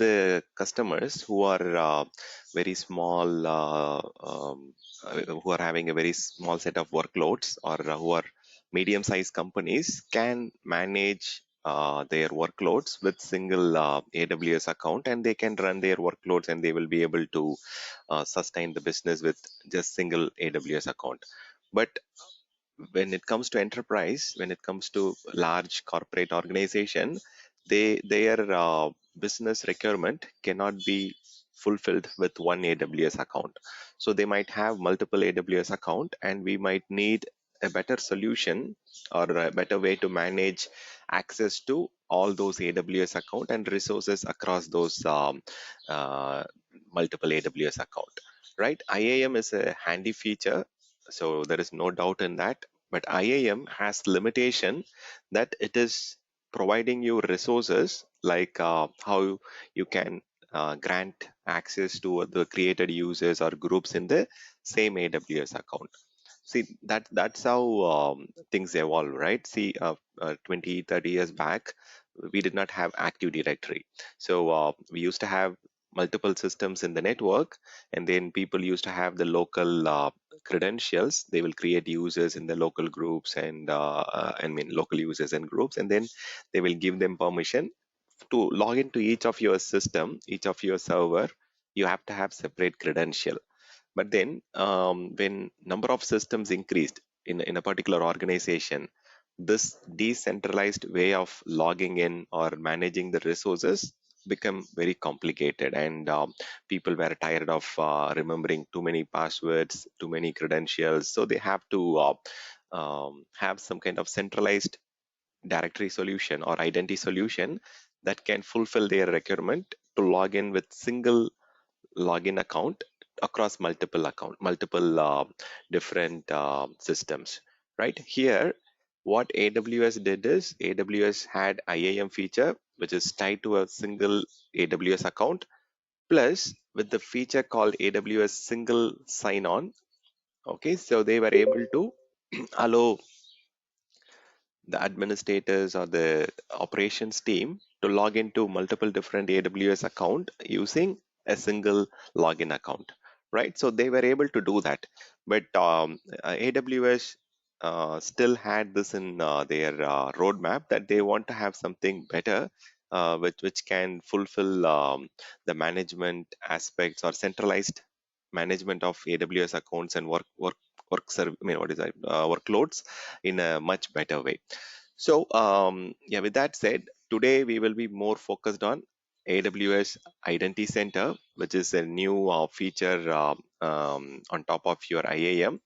the customers who are very small, who are having a very small set of workloads, or who are medium-sized companies, can manage their workloads with single AWS account, and they can run their workloads, and they will be able to sustain the business with just single AWS account. But when it comes to enterprise, when it comes to large corporate organization, their business requirement cannot be fulfilled with one AWS account. So they might have multiple AWS account, and we might need a better solution or a better way to manage access to all those AWS account and resources across those multiple AWS account. Right? IAM is a handy feature, so there is no doubt in that. But IAM has limitation that it is providing you resources like how you can grant access to the created users or groups in the same AWS account. See, that's how things evolve, right? See, 20, 30 years back, we did not have Active Directory. So we used to have multiple systems in the network, and then people used to have the local credentials. They will create users in the local groups, and local users and groups, and then they will give them permission to log into each of your system, each of your server. You have to have separate credential. But then when number of systems increased in a particular organization, this decentralized way of logging in or managing the resources become very complicated, and people were tired of remembering too many passwords, too many credentials. So they have to have some kind of centralized directory solution or identity solution that can fulfill their requirement to log in with single login account across multiple different systems. Right here, what AWS did is AWS had IAM feature, which is tied to a single AWS account, plus with the feature called AWS single sign-on. Okay, so they were able to allow the administrators or the operations team to log into multiple different AWS account using a single login account, right? So they were able to do that, but AWS still had this in their roadmap, that they want to have something better, which can fulfill the management aspects or centralized management of AWS accounts and workloads in a much better way. So yeah, with that said, today we will be more focused on AWS Identity Center, which is a new feature on top of your IAM.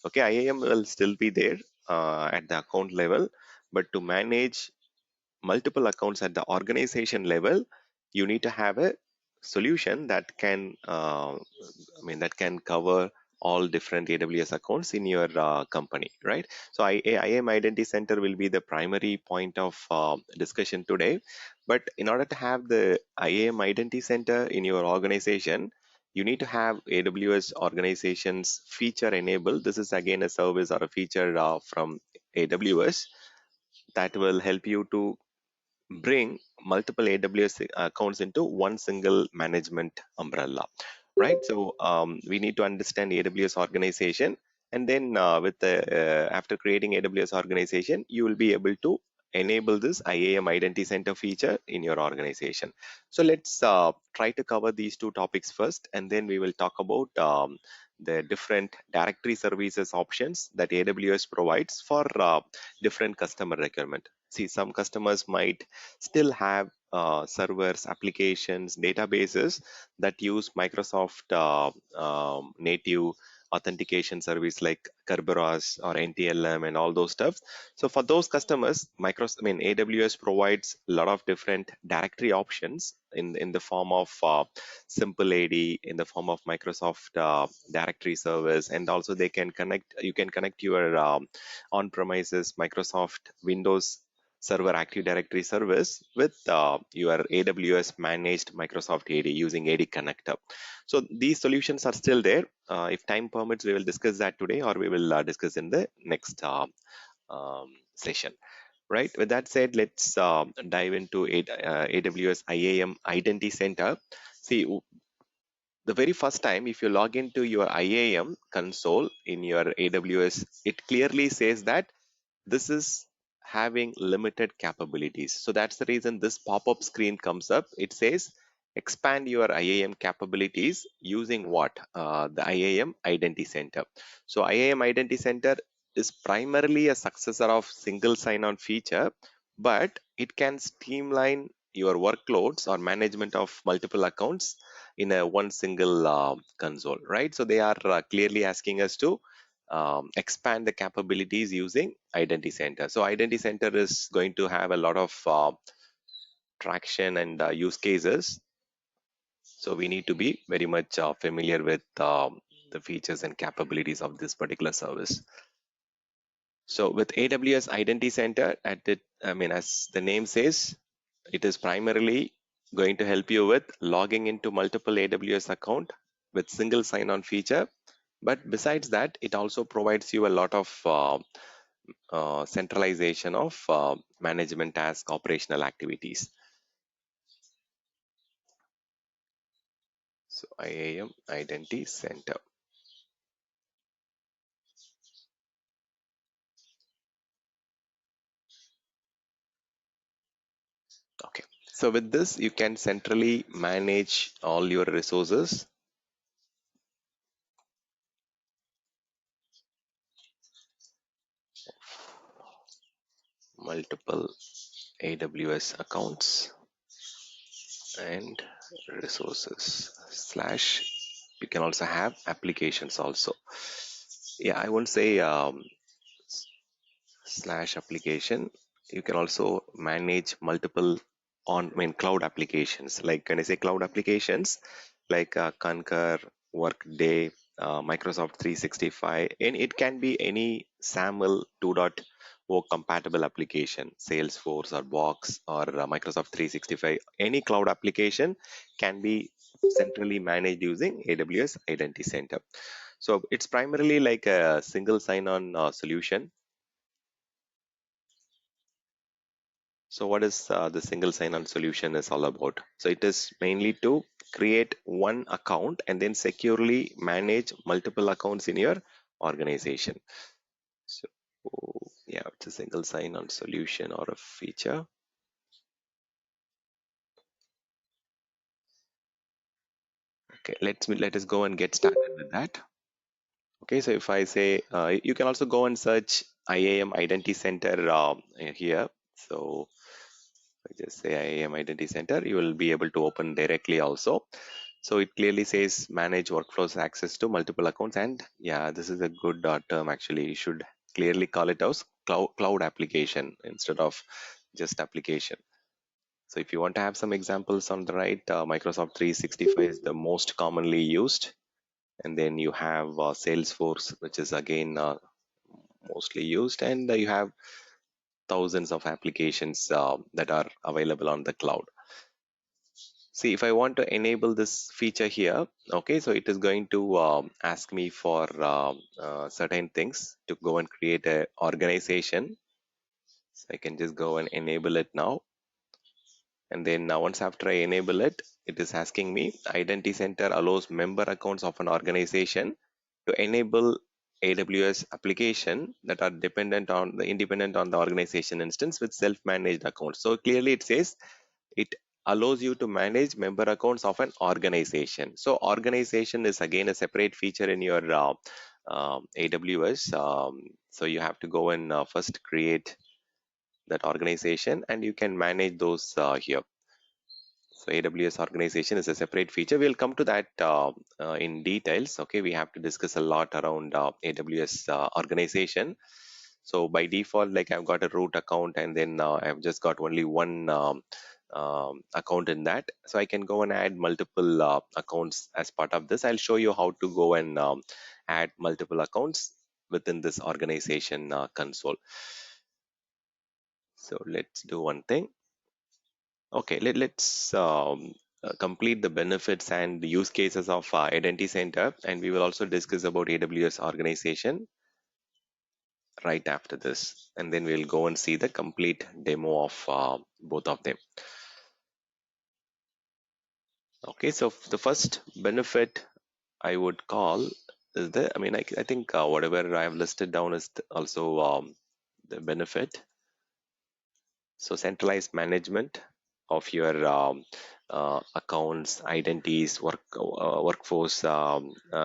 Okay, IAM will still be there at the account level, but to manage multiple accounts at the organization level, you need to have a solution that can that can cover all different AWS accounts in your company, right? So IAM Identity Center will be the primary point of discussion today. But in order to have the IAM Identity Center in your organization, you need to have AWS Organizations feature enabled. This is again a service or a feature from AWS that will help you to bring multiple AWS accounts into one single management umbrella, right? So we need to understand AWS organization, and then after creating AWS organization, you will be able to enable this IAM Identity Center feature in your organization. So let's try to cover these two topics first, and then we will talk about the different directory services options that AWS provides for different customer requirement. See, some customers might still have servers, applications, databases that use Microsoft native authentication service like Kerberos or NTLM and all those stuff. So for those customers, AWS provides a lot of different directory options in the form of simple AD, in the form of Microsoft directory service, and also you can connect your on-premises Microsoft Windows Server Active Directory service with your AWS managed Microsoft AD using AD connector. So these solutions are still there. If time permits, we will discuss that today, or we will discuss in the next session. right? With that said, let's dive into AWS IAM Identity Center. See, the very first time, if you log into your IAM console in your AWS, it clearly says that this is having limited capabilities. So that's the reason this pop-up screen comes up. It says expand your IAM capabilities using what? The IAM Identity Center. So IAM Identity Center is primarily a successor of single sign-on feature, but it can streamline your workloads or management of multiple accounts in a one single console, right? So they are clearly asking us to expand the capabilities using Identity Center. So Identity Center is going to have a lot of traction and use cases. So we need to be very much familiar with the features and capabilities of this particular service. So with AWS Identity Center, as the name says, it is primarily going to help you with logging into multiple AWS account with single sign-on feature. But besides that, it also provides you a lot of centralization of management task operational activities. So IAM Identity Center. Okay. So with this, you can centrally manage all your resources, multiple AWS accounts and resources slash you can also have applications also. Yeah, I won't say slash application. You can also manage multiple cloud applications. Like when I say cloud applications, like Concur, Workday, Microsoft 365, and it can be any SAML 2.0 compatible application, Salesforce or Box or Microsoft 365. Any cloud application can be centrally managed using AWS Identity Center. So it's primarily like a single sign-on solution. So what is the single sign-on solution is all about? So it is mainly to create one account and then securely manage multiple accounts in your organization. So yeah, it's a single sign-on solution or a feature. Okay, let us go and get started with that. Okay, so if I say you can also go and search IAM Identity Center here. So I just say IAM Identity Center, you will be able to open directly also. So it clearly says manage workflows access to multiple accounts. And yeah, this is a good term actually. You should clearly call it as cloud application instead of just application. So if you want to have some examples on the right, Microsoft 365 is the most commonly used. And then you have Salesforce, which is again mostly used. And you have thousands of applications that are available on the cloud. See, if I want to enable this feature here, okay, so it is going to ask me for certain things to go and create a organization. So I can just go and enable it now. And then now once after I enable it, it is asking me Identity Center allows member accounts of an organization to enable AWS application that are independent on the organization instance with self-managed accounts. So clearly it says it allows you to manage member accounts of an organization. So organization is again a separate feature in your AWS. So you have to go and first create that organization and you can manage those here. So AWS organization is a separate feature. We'll come to that in details. Okay, we have to discuss a lot around AWS organization. So by default, like I've got a root account and then I've just got only one account in that. So I can go and add multiple accounts as part of this. I'll show you how to go and add multiple accounts within this organization console. So let's do one thing. Okay, let's complete the benefits and the use cases of Identity Center, and we will also discuss about AWS organization right after this, and then we'll go and see the complete demo of both of them. Okay, so the first benefit I would call is I think whatever I have listed down is also the benefit. So centralized management of your accounts, identities, workforce,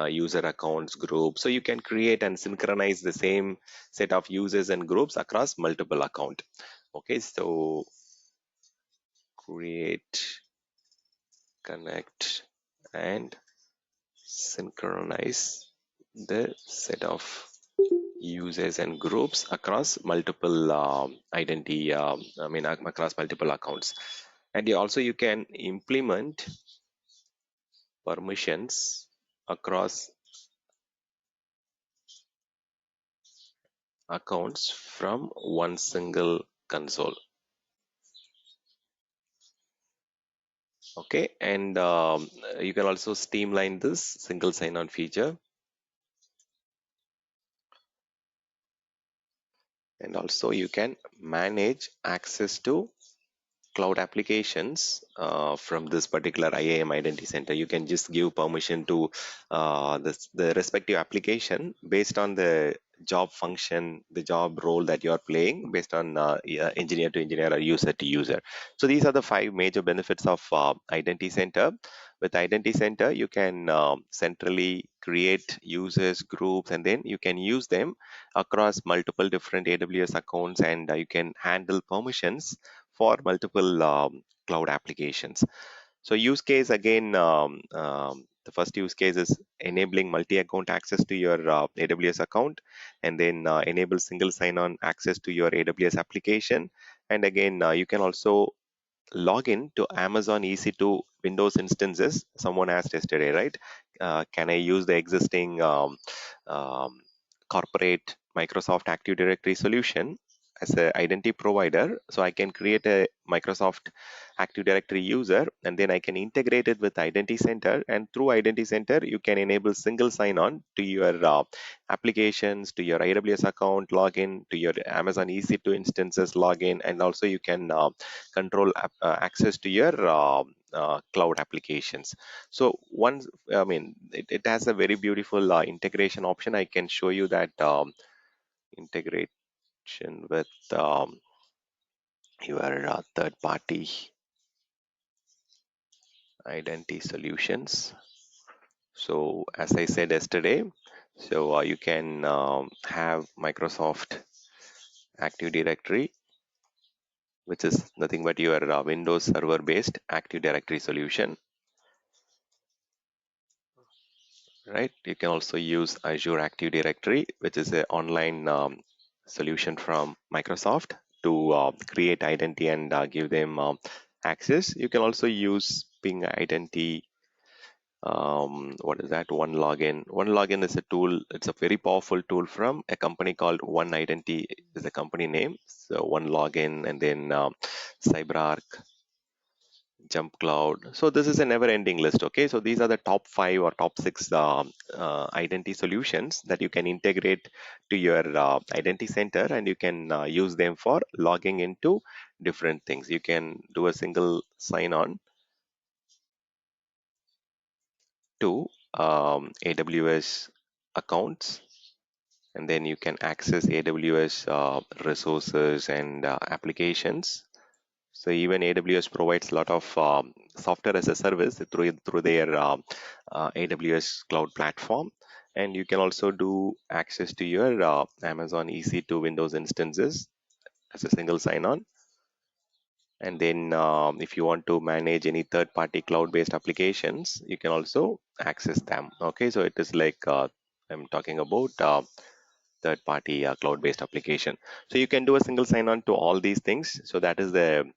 user accounts, groups. So you can create and synchronize the same set of users and groups across multiple account. Okay, so create, connect, and synchronize the set of users and groups across multiple identity across multiple accounts. And you can implement permissions across accounts from one single console. Okay, and you can also streamline this single sign-on feature, and also you can manage access to cloud applications from this particular IAM Identity Center. You can just give permission to the respective application based on the job function, the job role that you are playing, based on engineer to engineer or user to user. So these are the 5 major benefits of Identity Center. With Identity Center, you can centrally create users, groups, and then you can use them across multiple different AWS accounts, and you can handle permissions for multiple cloud applications. So use case again, the first use case is enabling multi-account access to your AWS account, and then enable single sign-on access to your AWS application. And again, you can also log in to Amazon EC2 Windows instances. Someone asked yesterday, right? Can I use the existing um, corporate Microsoft Active Directory solution as an identity provider? So I can create a Microsoft Active Directory user, and then I can integrate it with Identity Center. And through Identity Center, you can enable single sign-on to your applications, to your AWS account login, to your Amazon EC2 instances login, and also you can control access to your cloud applications. So once, it has a very beautiful integration option. I can show you that integration with your third party identity solutions. So as I said yesterday, so you can have Microsoft Active Directory, which is nothing but your Windows server based Active Directory solution, right? You can also use Azure Active Directory, which is an online solution from Microsoft to create identity and give them access. You can also use Ping Identity. What is that? One Login. One Login is a tool. It's a very powerful tool from a company called One Identity. Is the company name. So One Login, and then CyberArk, Jump Cloud. So this is a never-ending list. Okay, so these are the top 5 or top 6 identity solutions that you can integrate to your identity center, and you can use them for logging into different things. You can do a single sign-on to AWS accounts, and then you can access AWS resources and applications. So even AWS provides a lot of software as a service through their AWS cloud platform, and you can also do access to your Amazon EC2 Windows instances as a single sign-on. And then if you want to manage any third-party cloud-based applications, you can also access them. Okay, so it is like I'm talking about third-party cloud-based application. So you can do a single sign-on to all these things. So that is the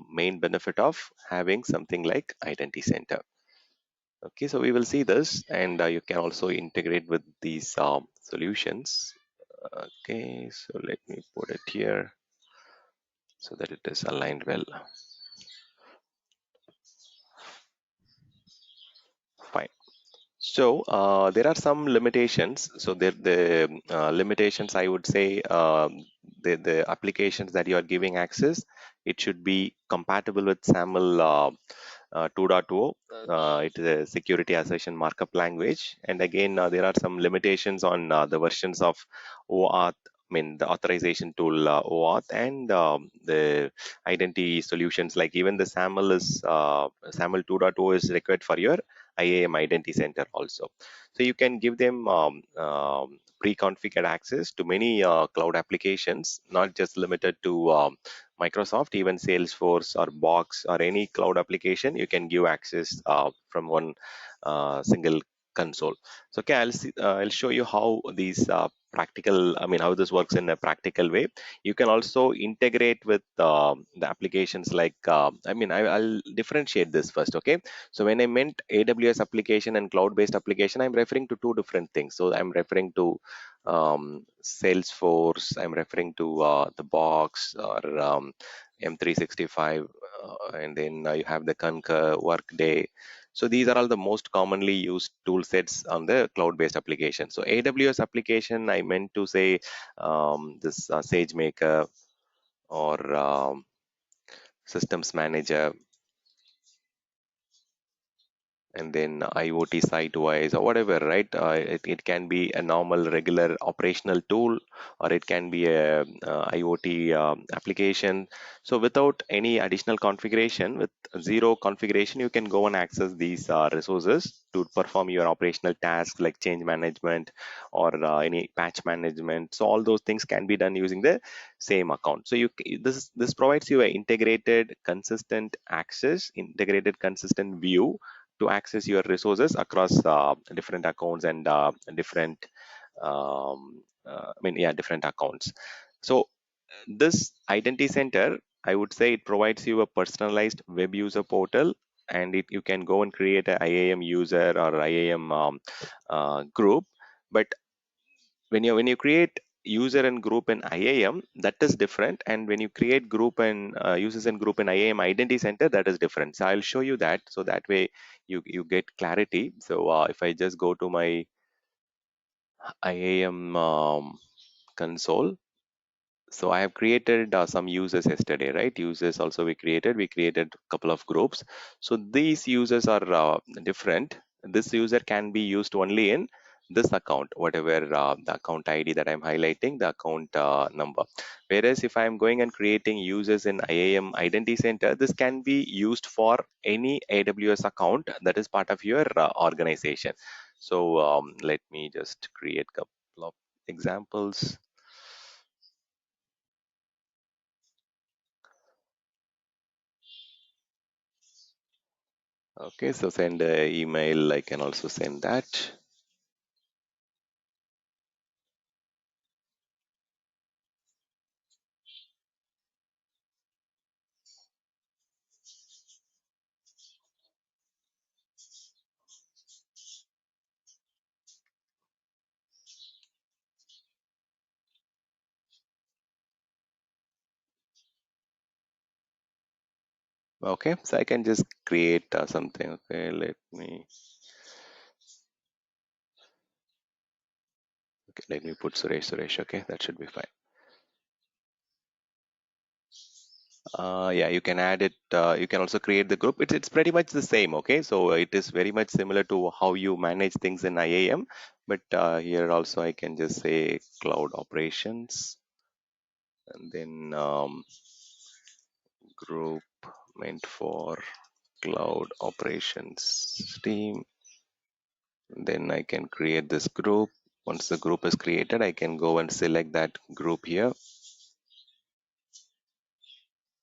main benefit of having something like Identity Center. Okay, so we will see this, and you can also integrate with these solutions. Okay, so let me put it here so that it is aligned well. Fine. So there are some limitations. So the limitations, I would say, the applications that you are giving access, it should be compatible with SAML 2.0. It is a security assertion markup language. And again, there are some limitations on the versions of OAuth. I mean, the authorization tool OAuth and the identity solutions, like even the SAML 2.0 is required for your IAM Identity Center also. So you can give them pre-configured access to many cloud applications, not just limited to Microsoft, even Salesforce or Box or any cloud application, you can give access from one single console. So okay, I'll show you how these practical, I mean, how this works in a practical way. You can also integrate with the applications like, I'll differentiate this first, okay? So when I meant AWS application and cloud-based application, I'm referring to two different things. So I'm referring to Salesforce, I'm referring to the Box or M365, and then you have the Concur, Workday. So these are all the most commonly used tool sets on the cloud-based application. So AWS application, I meant to say this SageMaker or Systems Manager, and then IoT site wise or whatever, right? It can be a normal regular operational tool, or it can be a IoT application. So without any additional configuration, with zero configuration, you can go and access these resources to perform your operational tasks like change management or any patch management. So all those things can be done using the same account. So this provides you an integrated consistent access, integrated consistent view to access your resources across different accounts and different accounts. So this identity center, I would say, it provides you a personalized web user portal, and you can go and create an IAM user or IAM group. But when you create user and group in IAM, that is different, and when you create group and users and group in IAM Identity Center, that is different. So I'll show you that, so that way you get clarity. So if I just go to my IAM console, so I have created some users yesterday, right? Users also we created a couple of groups. So these users are different. This user can be used only in this account, whatever the account ID that I'm highlighting, the account number. Whereas if I'm going and creating users in IAM Identity Center, this can be used for any AWS account that is part of your organization. So let me just create a couple of examples. Okay, so send a email. I can also send that. Okay, so I can just create something. Okay, let me put Suresh. Okay, that should be fine. Yeah, you can add it. You can also create the group. It's pretty much the same. Okay, so it is very much similar to how you manage things in IAM. But here also I can just say cloud operations, and then group meant for cloud operations team. Then I can create this group. Once the group is created, I can go and select that group here.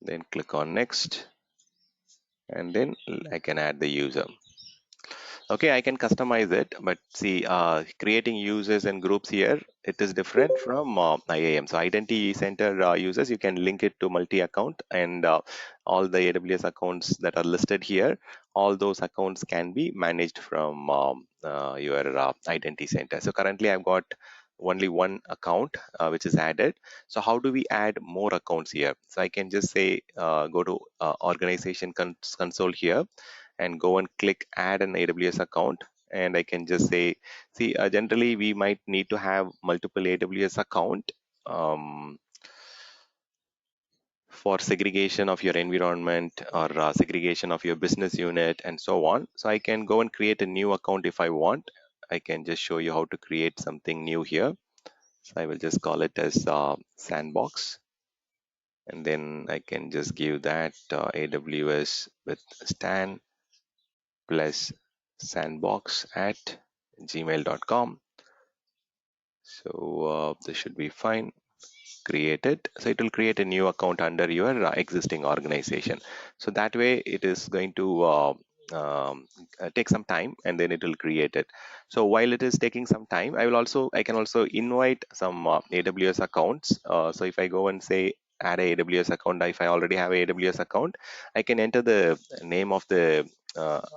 Then click on next, and then I can add the user. Okay, I can customize it, but see, creating users and groups here, it is different from IAM. So Identity Center users, you can link it to multi-account, and all the AWS accounts that are listed here, all those accounts can be managed from your Identity Center. So currently I've got only one account which is added. So how do we add more accounts here? So I can just say, go to organization console here, and go and click add an AWS account, and I can just say, see, generally we might need to have multiple AWS account for segregation of your environment or segregation of your business unit and so on. So I can go and create a new account if I want. I can just show you how to create something new here. So I will just call it as sandbox, and then I can just give that AWS with stan plus sandbox at gmail.com. So this should be fine. Create it. So it will create a new account under your existing organization. So that way it is going to take some time, and then it will create it. So while it is taking some time, I can also invite some AWS accounts. So if I go and say add a AWS account, if I already have a AWS account, I can enter the name of the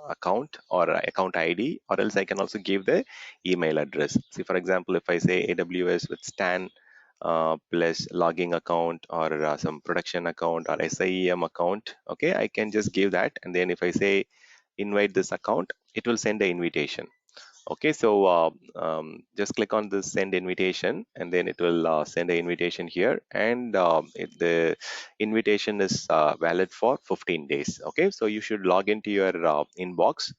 account or account ID, or else I can also give the email address. See, for example, if I say AWS with Stan plus logging account or some production account or SIEM account, okay, I can just give that, and then if I say invite this account, it will send the invitation. Okay, so just click on this send invitation, and then it will send an invitation here, and the invitation is valid for 15 days. Okay, so you should log into your inbox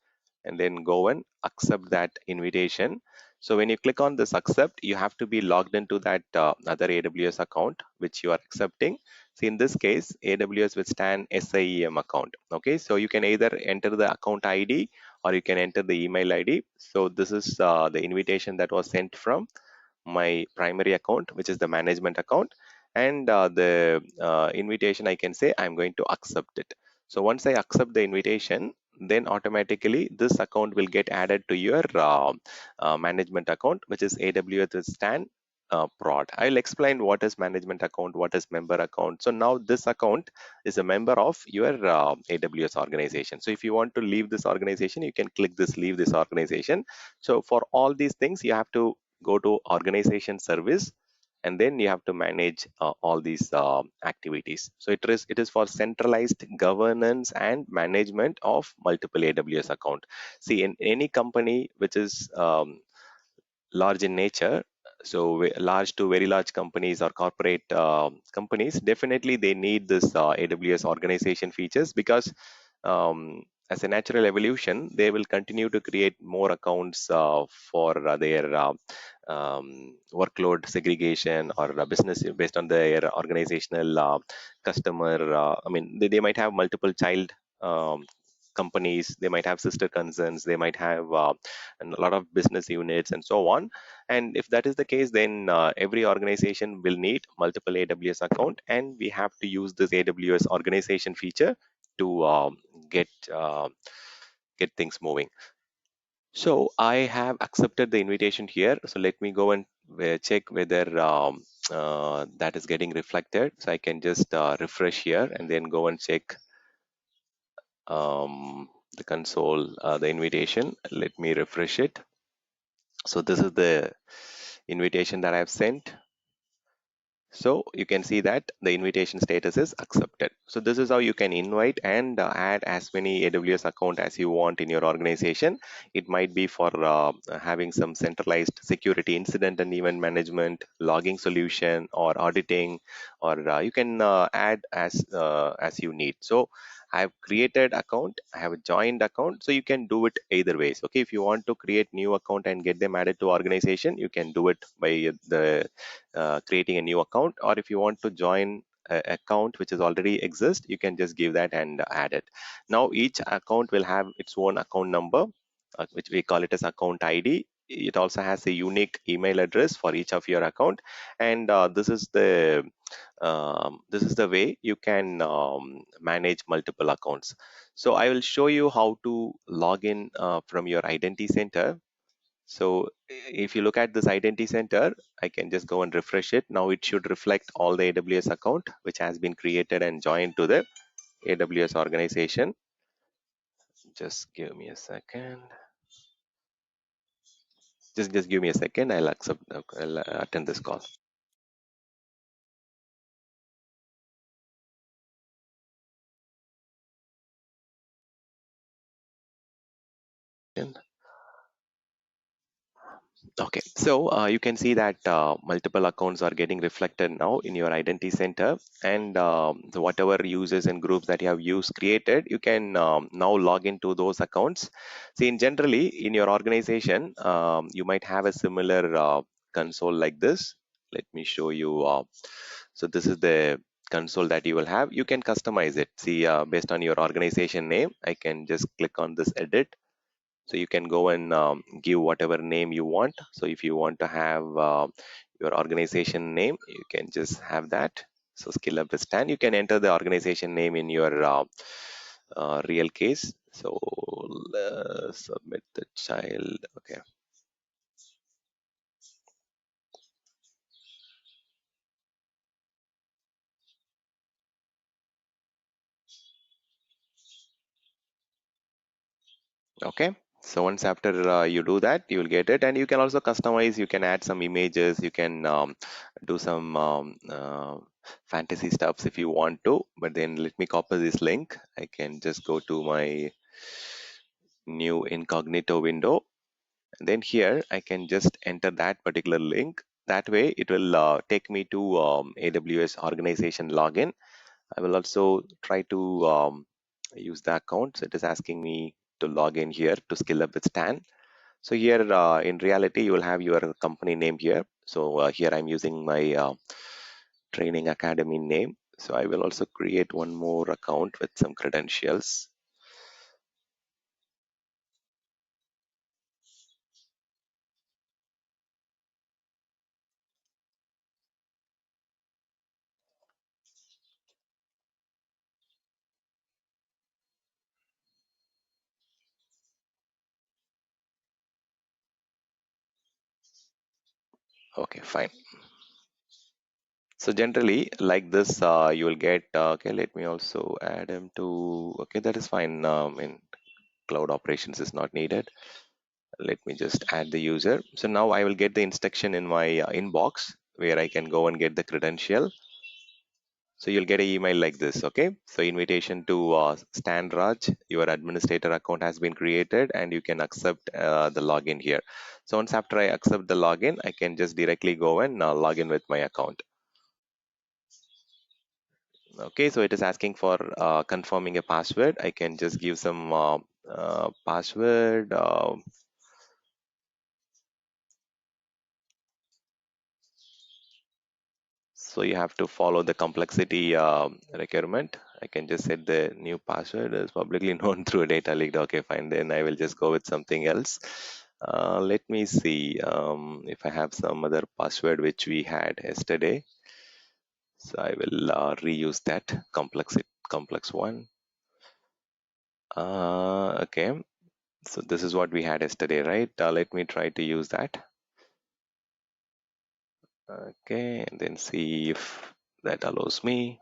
and then go and accept that invitation. So when you click on this accept, you have to be logged into that other AWS account which you are accepting. So in this case, AWS with Stan SIEM account. Okay, so you can either enter the account ID or you can enter the email ID. So this is the invitation that was sent from my primary account, which is the management account, and the invitation, I can say I'm going to accept it. So once I accept the invitation, then automatically this account will get added to your management account, which is AWS Stan prod. I'll explain what is management account, what is member account. So now this account is a member of your AWS organization. So if you want to leave this organization, you can click this leave this organization. So for all these things, you have to go to organization service, and then you have to manage all these activities. So it is for centralized governance and management of multiple AWS account. See, in any company which is large in nature, so large to very large companies or corporate companies, definitely they need this AWS organization features, because as a natural evolution, they will continue to create more accounts for their workload segregation or business based on their organizational customer. I mean, they might have multiple child companies, they might have sister concerns, they might have and a lot of business units and so on. And if that is the case, then every organization will need multiple AWS account, and we have to use this AWS organization feature to get get things moving. So I have accepted the invitation here. So let me go and check whether that is getting reflected. So I can just refresh here and then go and check the console, the invitation. Let me refresh it. So this is the invitation that I've sent. So you can see that the invitation status is accepted. So this is how you can invite and add as many AWS account as you want in your organization. It might be for having some centralized security incident and event management, logging solution, or auditing, or you can add as you need. So I have created account, I have a joined account, so you can do it either ways. Okay, if you want to create new account and get them added to organization, you can do it by the creating a new account, or if you want to join a account which is already exist, you can just give that and add it. Now each account will have its own account number, which we call it as account ID. It also has a unique email address for each of your account, and this is the way you can manage multiple accounts. So I will show you how to log in from your identity center. So if you look at this identity center, I can just go and refresh it. Now it should reflect all the AWS account which has been created and joined to the AWS organization. Just give me a second. Just give me a second. I'll accept. I'll attend this call. Okay, so you can see that multiple accounts are getting reflected now in your identity center, and so whatever users and groups that you have used created, you can now log into those accounts. See, in generally in your organization, you might have a similar console like this. Let me show you. So this is the console that you will have. You can customize it. See, based on your organization name, I can just click on this edit, so you can go and give whatever name you want. So if you want to have your organization name, you can just have that. So skill up with Stan, you can enter the organization name in your real case. So submit the child. Okay. Okay. So once after you do that, you will get it, and you can also customize. You can add some images. You can do some fantasy stuffs if you want to. But then let me copy this link. I can just go to my new incognito window, and then here I can just enter that particular link. That way, it will take me to AWS organization login. I will also try to use the account. So it is asking me to log in here to skill up with Stan. So here, in reality, you will have your company name here. So here I'm using my training academy name. So I will also create one more account with some credentials. Okay, fine. So generally, like this, you will get. Okay, let me also add him to. Okay, that is fine. In cloud operations is not needed. Let me just add the user. So now I will get the instruction in my inbox where I can go and get the credential. So you'll get an email like this, okay? So invitation to Stan Raj, your administrator account has been created and you can accept the login here. So once after I accept the login, I can just directly go and log in with my account. Okay, so it is asking for confirming a password. I can just give some password. So you have to follow the complexity requirement. I can just set the new password is publicly known through a data leak. Okay, fine. Then I will just go with something else. Let me see if I have some other password which we had yesterday. So I will reuse that complex one. Okay. So this is what we had yesterday, right? Let me try to use that. Okay, and then see if that allows me.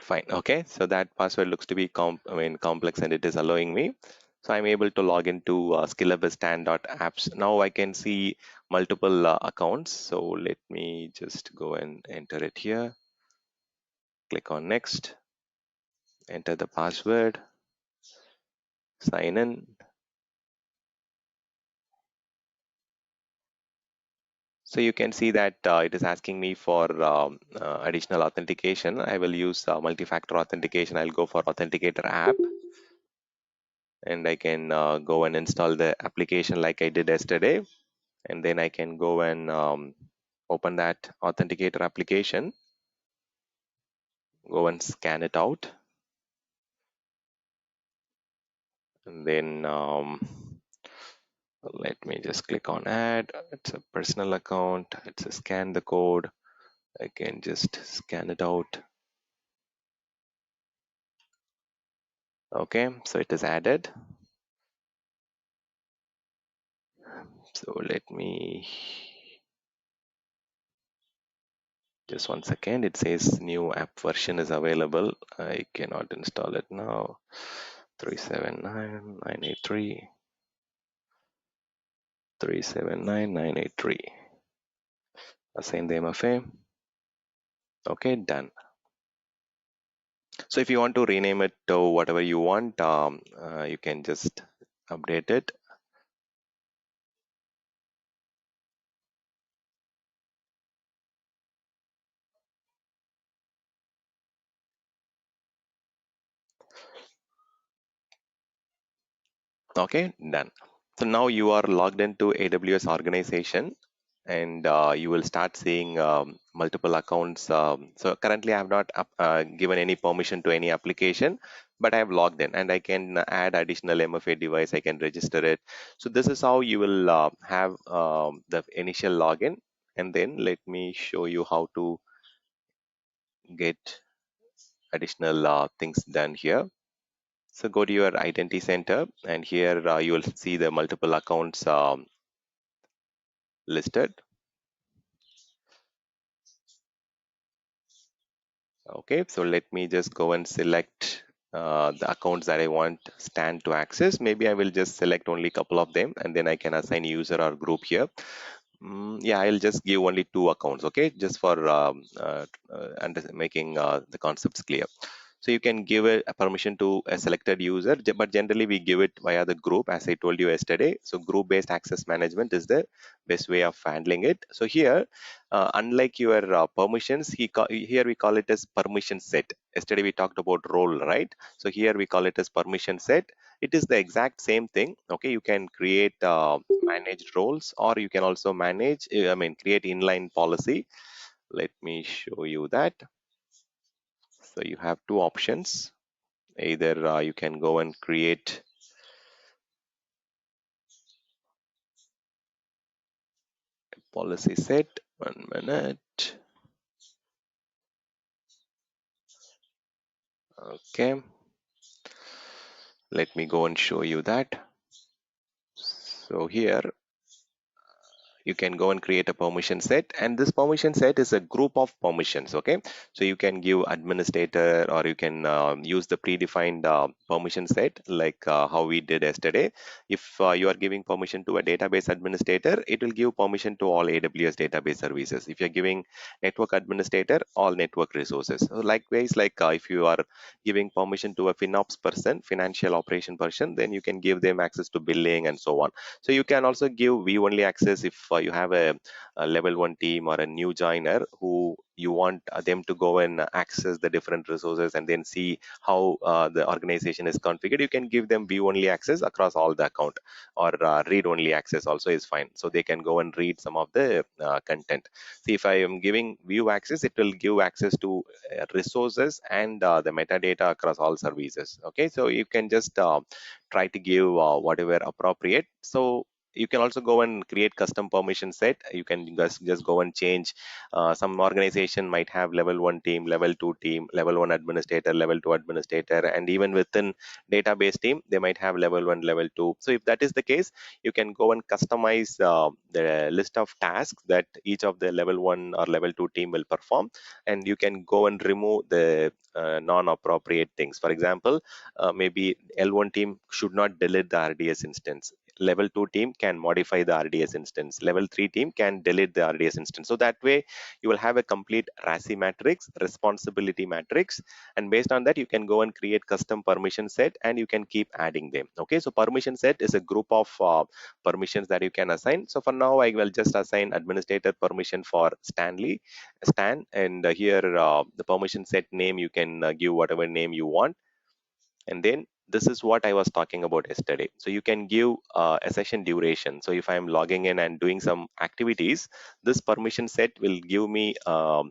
Fine. Okay. So that password looks to be complex and it is allowing me. So I'm able to log into skillabstan.apps. Now I can see multiple accounts. So let me just go and enter it here. Click on next, enter the password, sign in. So you can see that it is asking me for additional authentication. I will use multi-factor authentication. I'll go for Authenticator app, and I can go and install the application like I did yesterday. And then I can go and open that Authenticator application, go and scan it out, and then let me just click on add. It's a personal account. It's a scan the code. I can just scan it out. Okay, so it is added. So let me just 1 second. It says new app version is available. I cannot install it now. 379.983. 379.983. Assign the MFA. Okay, done. So if you want to rename it to whatever you want, you can just update it. Okay, done. So now you are logged into AWS Organization, and you will start seeing multiple accounts. So currently, I have not given any permission to any application, but I have logged in, and I can add additional MFA device. I can register it. So this is how you will have the initial login, and then let me show you how to get additional things done here. So go to your identity center, and here you will see the multiple accounts listed. Okay, so let me just go and select the accounts that I want Stan to access. Maybe I will just select only a couple of them, and then I can assign user or group here. Yeah, I'll just give only two accounts, okay, just for making the concepts clear. So you can give a permission to a selected user, but generally we give it via the group, as I told you yesterday. So group-based access management is the best way of handling it. So here, unlike your permissions, here we call it as permission set. Yesterday we talked about role, right? So here we call it as permission set. It is the exact same thing. Okay, you can create managed roles, or you can also manage, create inline policy. Let me show you that. So you have two options. Either you can go and create a policy set. 1 minute. Okay, let me go and show you that. So here you can go and create a permission set, and this permission set is a group of permissions. Okay, so you can give administrator, or you can use the predefined permission set, like how we did yesterday. If you are giving permission to a database administrator, it will give permission to all AWS database services. If you're giving network administrator, all network resources. So likewise, like if you are giving permission to a FinOps person, financial operation person, then you can give them access to billing and so on. So you can also give view only access if you have a level 1 team or a new joiner who you want them to go and access the different resources and then see how the organization is configured. You can give them view only access across all the account, or read only access also is fine. So they can go and read some of the content. See, if I am giving view access, it will give access to resources and the metadata across all services. Okay, so you can just try to give whatever appropriate. So you can also go and create custom permission set. You can just go and change. Some organization might have level 1 team, level 2 team, level 1 administrator, level 2 administrator, and even within database team they might have level 1, level 2. So if that is the case, you can go and customize the list of tasks that each of the level 1 or level 2 team will perform, and you can go and remove the non-appropriate things. For example, maybe L1 team should not delete the RDS instance. Level 2 team can modify the RDS instance. Level 3 team can delete the RDS instance. So that way you will have a complete RASI matrix, responsibility matrix, and based on that you can go and create custom permission set, and you can keep adding them. Okay, so permission set is a group of permissions that you can assign. So for now I will just assign administrator permission for Stan, and here the permission set name you can give whatever name you want. And then this is what I was talking about yesterday. So you can give a session duration. So if I'm logging in and doing some activities, this permission set will give me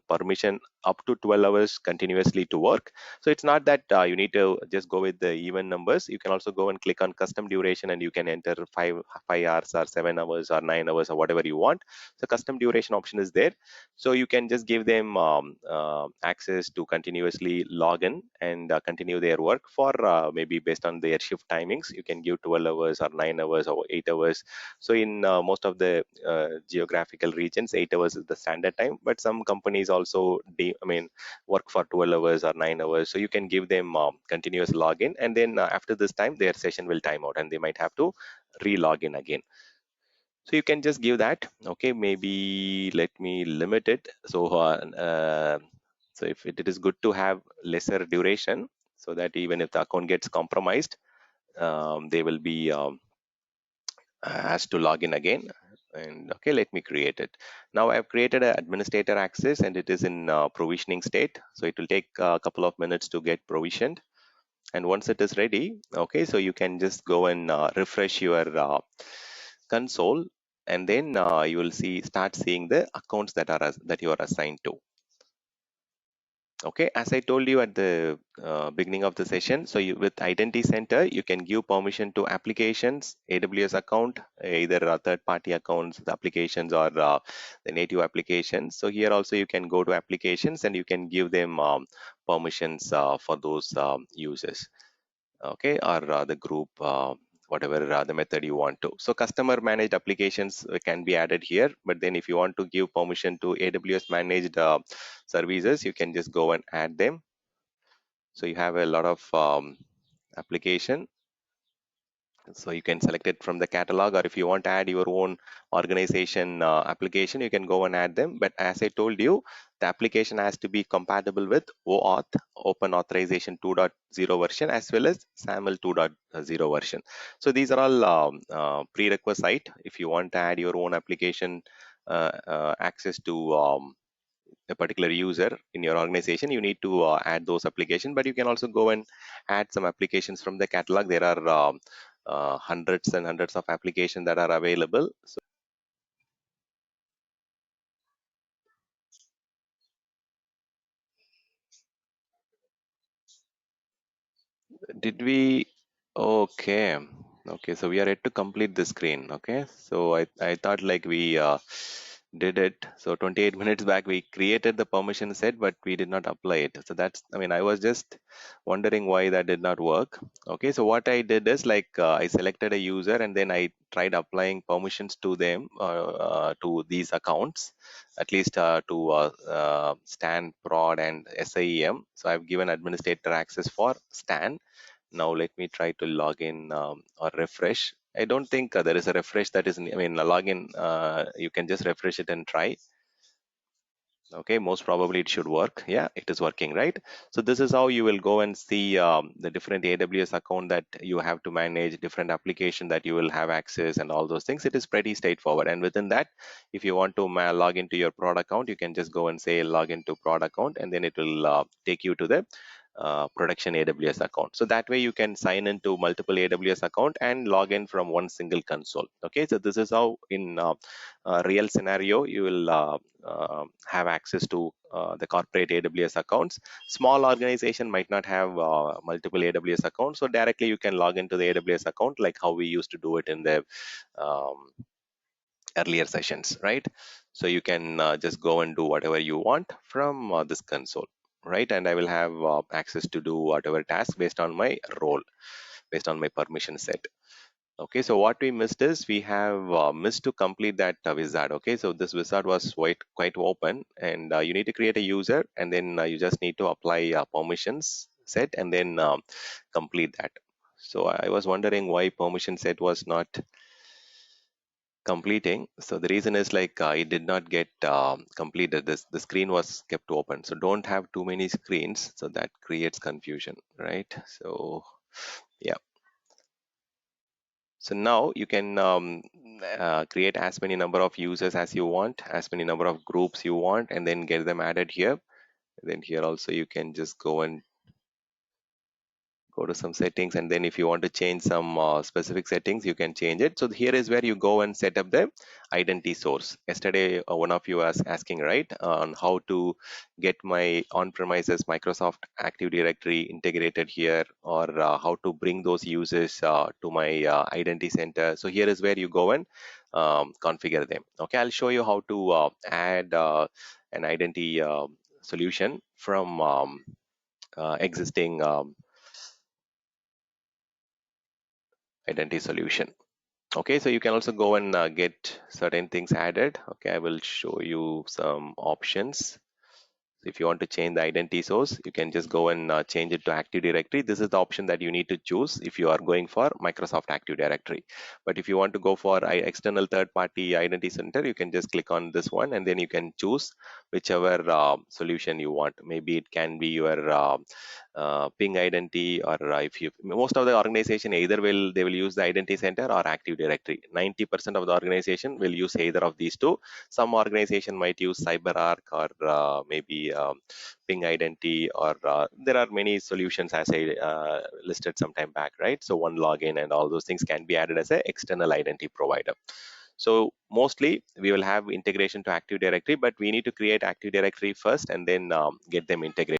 permission up to 12 hours continuously to work. So it's not that you need to just go with the even numbers. You can also go and click on custom duration, and you can enter 5 hours or 7 hours or 9 hours or whatever you want. So custom duration option is there. So you can just give them access to continuously log in and continue their work for maybe based on their shift timings. You can give 12 hours or 9 hours or 8 hours. So in most of the geographical regions, 8 hours is the standard time, but some companies also work for 12 hours or 9 hours. So you can give them continuous login, and then after this time their session will time out and they might have to re-log in again. So you can just give that. Okay, maybe let me limit it. So if it is good to have lesser duration, so that even if the account gets compromised, they will be asked to log in again. And okay, let me create it. Now I've created an administrator access, and it is in provisioning state. So it will take a couple of minutes to get provisioned. And once it is ready, okay, so you can just go and refresh your console, and then you will start seeing the accounts that you are assigned to. Okay, as I told you at the beginning of the session, so with Identity Center, you can give permission to applications, AWS account, either third-party accounts, the applications, or the native applications. So here also you can go to applications and you can give them permissions for those users. Okay, or the group, whatever the method you want to. So customer managed applications can be added here, but then if you want to give permission to AWS managed services, you can just go and add them. So you have a lot of application, so you can select it from the catalog, or if you want to add your own organization application, you can go and add them. But as I told you, the application has to be compatible with OAuth, Open Authorization 2.0 version, as well as SAML 2.0 version. So these are all prerequisite if you want to add your own application access to a particular user in your organization. You need to add those applications, but you can also go and add some applications from the catalog. There are hundreds and hundreds of applications that are available. So did we? Okay. Okay. So we are yet to complete the screen. Okay. So I thought like we did it. So 28 minutes back, we created the permission set, but we did not apply it. So that's, I mean, I was just wondering why that did not work. Okay. So what I did is like I selected a user and then I tried applying permissions to them, to these accounts, at least Stan, Prod, and SIEM. So I've given administrator access for Stan. Now let me try to log in or refresh. I don't think there is a refresh that is, I mean, a login, you can just refresh it and try. Okay, most probably it should work. Yeah, it is working, right? So this is how you will go and see the different AWS account that you have to manage, different application that you will have access, and all those things. It is pretty straightforward. And within that, if you want to log into your prod account, you can just go and say log into prod account, and then it will take you to the production AWS account. So that way you can sign into multiple AWS account and log in from one single console. Okay, so this is how in real scenario you will have access to the corporate AWS accounts. Small organization might not have multiple AWS accounts, so directly you can log into the AWS account like how we used to do it in the um, earlier sessions, right? So you can just go and do whatever you want from this console, right? And I will have access to do whatever task based on my role, based on my permission set. Okay, so what we missed is we have missed to complete that wizard. Okay, so this wizard was quite open, and you need to create a user, and then you just need to apply permissions set, and then complete that. So I was wondering why permission set was not completing. So the reason is like it did not get completed. The screen was kept open. So don't have too many screens, so that creates confusion, right? So yeah. So now you can create as many number of users as you want, as many number of groups you want, and then get them added here. And then here also you can just go and go to some settings, and then if you want to change some specific settings, you can change it. So here is where you go and set up the identity source. Yesterday one of you was asking, right, on how to get my on-premises Microsoft Active Directory integrated here, or how to bring those users to my identity center. So here is where you go and configure them. Okay, I'll show you how to add an identity solution from existing identity solution. Okay, so you can also go and get certain things added. Okay, I will show you some options. If you want to change the identity source, you can just go and change it to Active Directory. This is the option that you need to choose if you are going for Microsoft Active Directory. But if you want to go for external third-party identity center, you can just click on this one, and then you can choose whichever solution you want. Maybe it can be your ping identity, or if you, most of the organization either they will use the identity center or active directory. 90% of the organization will use either of these two. Some organization might use CyberArk, or maybe ping identity, or there are many solutions, as I listed some time back, right? So one login and all those things can be added as an external identity provider. So mostly we will have integration to active directory, but we need to create active directory first and then get them integrated.